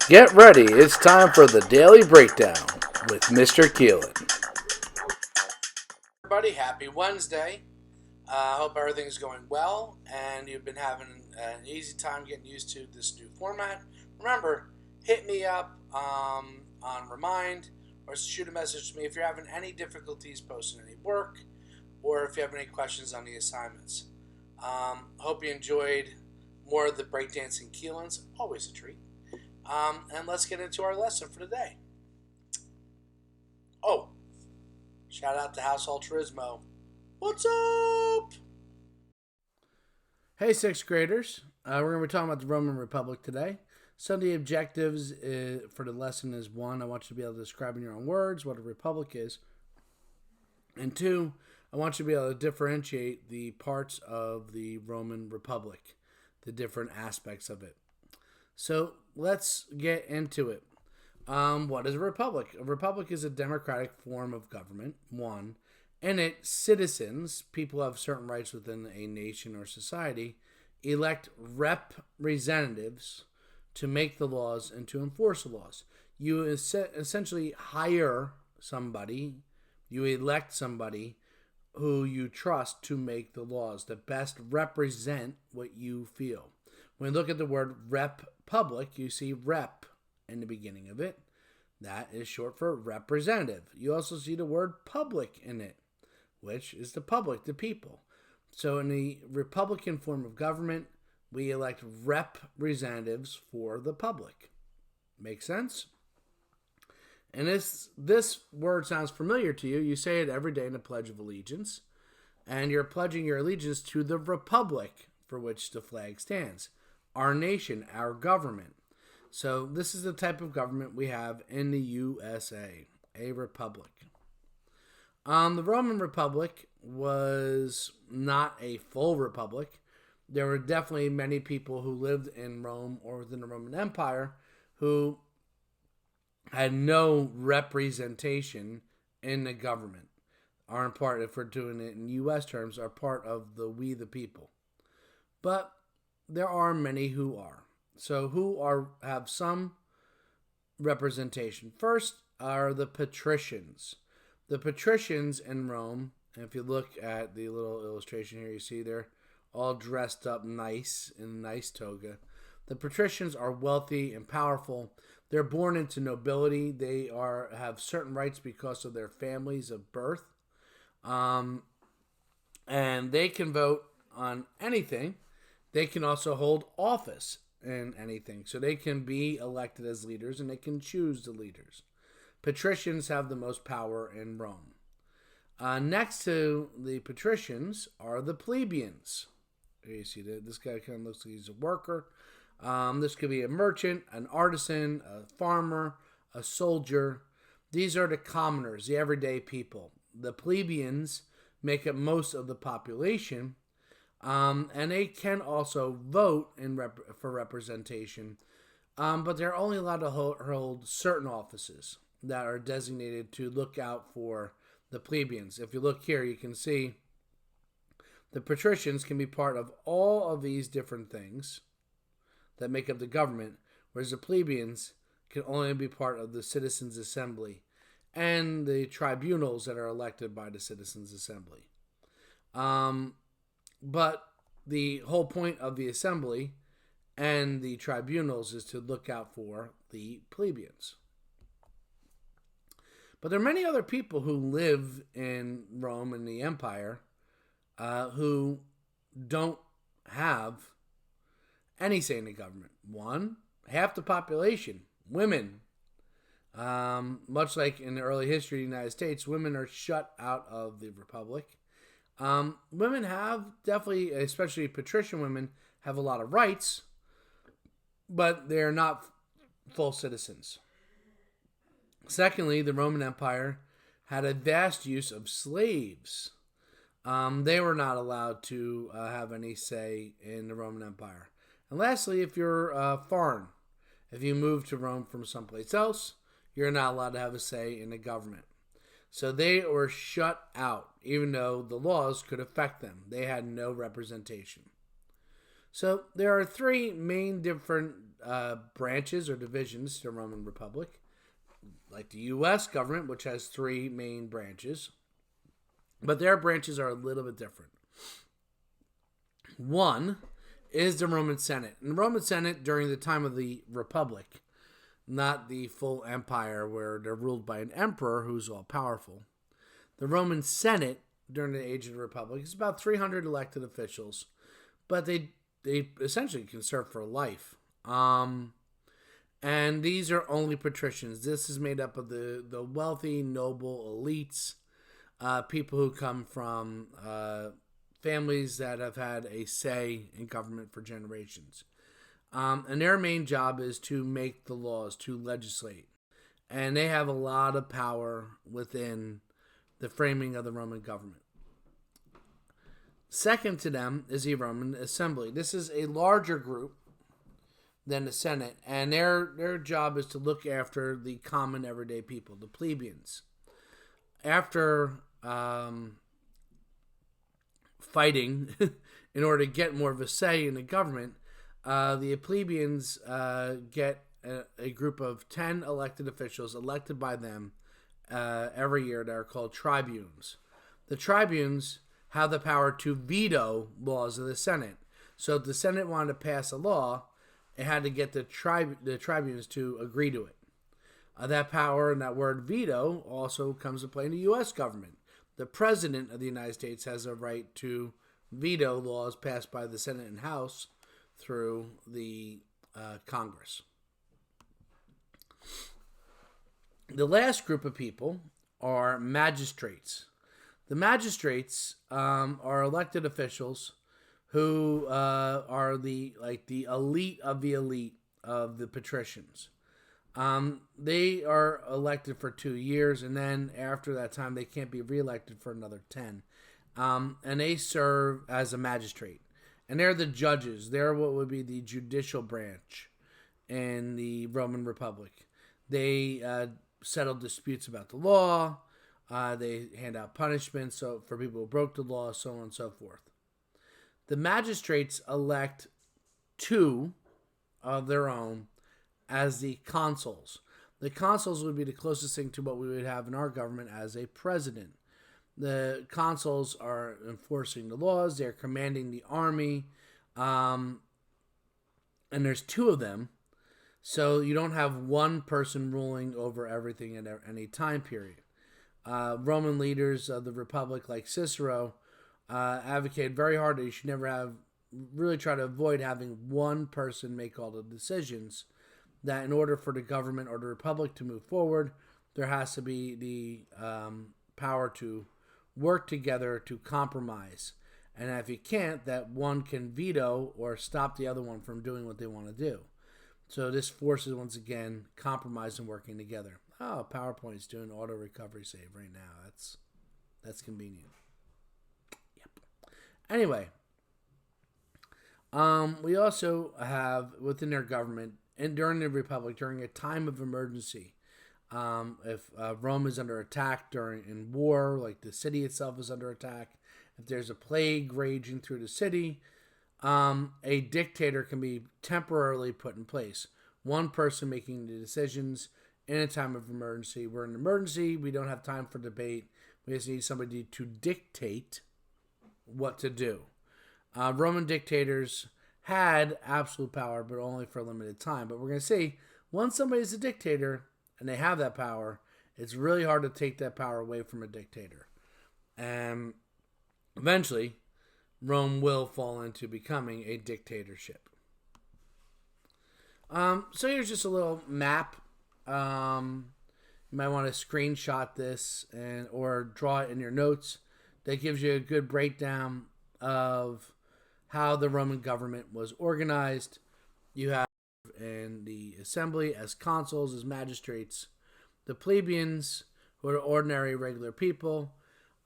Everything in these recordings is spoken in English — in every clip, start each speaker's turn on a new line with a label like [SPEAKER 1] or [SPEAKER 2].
[SPEAKER 1] Get ready, it's time for the Daily Breakdown with Mr. Keelan. Everybody, happy Wednesday. I hope everything's going well and you've been having an easy time getting used to this new format. Remember, hit me up on Remind or shoot a message to me if you're having any difficulties posting any work or if you have any questions on the assignments. Hope you enjoyed more of the breakdancing Keelans. Always a treat. And let's get into our lesson for today. Oh, shout out to Household Turismo. What's up? Hey, sixth graders. We're going to be talking about the Roman Republic today. Some of the objectives for the lesson is 1, I want you to be able to describe in your own words what a republic is. And 2, I want you to be able to differentiate the parts of the Roman Republic, the different aspects of it. So let's get into it. What is a republic? A republic is a democratic form of government. 1. In it, citizens, people who have certain rights within a nation or society, elect representatives to make the laws and to enforce the laws. You essentially hire somebody, you elect somebody who you trust to make the laws that best represent what you feel. When you look at the word republic, you see rep in the beginning of it. That is short for representative. You also see the word public in it, which is the public, the people. So in the Republican form of government, we elect representatives for the public. Make sense? And this word sounds familiar to you. You say it every day in the Pledge of Allegiance. And you're pledging your allegiance to the republic for which the flag stands. Our nation, our government. So this is the type of government we have in the USA, a republic. The Roman Republic was not a full republic. There were definitely many people who lived in Rome or within the Roman Empire who had no representation in the government. Aren't part, if we're doing it in U.S. terms, are part of the we the people. But there are many who are. So who have some representation. First are the patricians. The patricians in Rome, and if you look at the little illustration here, you see they're all dressed up nice in a nice toga. The patricians are wealthy and powerful. They're born into nobility. They have certain rights because of their families of birth. And they can vote on anything. They can also hold office in anything. So they can be elected as leaders and they can choose the leaders. Patricians have the most power in Rome. Next to the patricians are the plebeians. Here you see that this guy kind of looks like he's a worker. This could be a merchant, an artisan, a farmer, a soldier. These are the commoners, the everyday people. The plebeians make up most of the population. And they can also vote for representation, but they're only allowed to hold certain offices that are designated to look out for the plebeians. If you look here, you can see the patricians can be part of all of these different things that make up the government, whereas the plebeians can only be part of the citizens' assembly and the tribunals that are elected by the citizens' assembly. But the whole point of the assembly and the tribunals is to look out for the plebeians. But there are many other people who live in Rome and the empire who don't have any say in the government. 1, half the population, women. Much like in the early history of the United States, women are shut out of the republic. Women have definitely, especially patrician women, have a lot of rights, but they're not full citizens. Secondly, the Roman Empire had a vast use of slaves. They were not allowed to have any say in the Roman Empire. And lastly, if you're foreign, if you move to Rome from someplace else, you're not allowed to have a say in the government. So they were shut out, even though the laws could affect them. They had no representation. So there are three main different branches or divisions to the Roman Republic, like the U.S. government, which has three main branches, but their branches are a little bit different. One is the Roman Senate. And the Roman Senate, during the time of the Republic, not the full empire where they're ruled by an emperor who's all powerful. The Roman Senate, during the age of the Republic, is about 300 elected officials, but they essentially can serve for life. And these are only patricians. This is made up of the wealthy, noble elites, people who come from families that have had a say in government for generations. And their main job is to make the laws, to legislate. And they have a lot of power within the framing of the Roman government. Second to them is the Roman Assembly. This is a larger group than the Senate, and their job is to look after the common everyday people, the plebeians. After fighting in order to get more of a say in the government, the plebeians get a group of 10 elected officials elected by them every year that are called tribunes. The tribunes have the power to veto laws of the Senate. So if the Senate wanted to pass a law, it had to get the tribunes to agree to it. That power and that word veto also comes to play in the U.S. government. The President of the United States has a right to veto laws passed by the Senate and House through the Congress. The last group of people are magistrates. The magistrates are elected officials who are the elite of the elite of the patricians. They are elected for 2 years, and then after that time, they can't be reelected for another 10. And they serve as a magistrate. And they're the judges. They're what would be the judicial branch in the Roman Republic. They settle disputes about the law. They hand out punishments for people who broke the law, so on and so forth. The magistrates elect 2 of their own as the consuls. The consuls would be the closest thing to what we would have in our government as a president. The consuls are enforcing the laws. They're commanding the army. And there's 2 of them. So you don't have one person ruling over everything at any time period. Roman leaders of the Republic, like Cicero, advocated very hard that you should never really try to avoid having one person make all the decisions. That in order for the government or the Republic to move forward, there has to be the power to work together to compromise. And if you can't, that one can veto or stop the other one from doing what they want to do. So this forces, once again, compromise and working together. Oh, PowerPoint's doing auto recovery save right now. That's convenient. Yep. Anyway, we also have within their government and during the Republic, during a time of emergency, if Rome is under attack in war, like the city itself is under attack, if there's a plague raging through the city, a dictator can be temporarily put in place. One person making the decisions in a time of emergency. We're in an emergency. We don't have time for debate. We just need somebody to dictate what to do. Roman dictators had absolute power, but only for a limited time. But we're going to see, once somebody's a dictator and they have that power, it's really hard to take that power away from a dictator. And eventually, Rome will fall into becoming a dictatorship. So here's just a little map. You might want to screenshot this or draw it in your notes. That gives you a good breakdown of how the Roman government was organized. You have in the assembly as consuls, as magistrates. The plebeians, who are ordinary, regular people,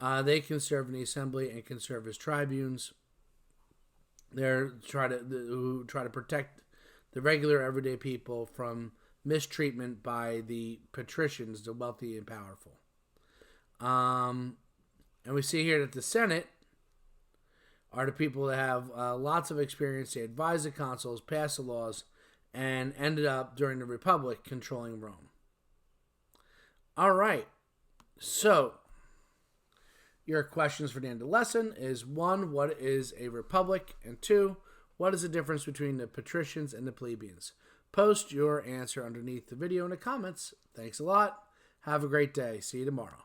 [SPEAKER 1] they can serve in the assembly and can serve as tribunes. They're who try to protect the regular, everyday people from mistreatment by the patricians, the wealthy and powerful. And we see here that the Senate are the people that have lots of experience. They advised the consuls, passed the laws, and ended up, during the Republic, controlling Rome. All right. So, your questions for the end of the lesson is 1, what is a republic? And 2, what is the difference between the patricians and the plebeians? Post your answer underneath the video in the comments. Thanks a lot. Have a great day. See you tomorrow.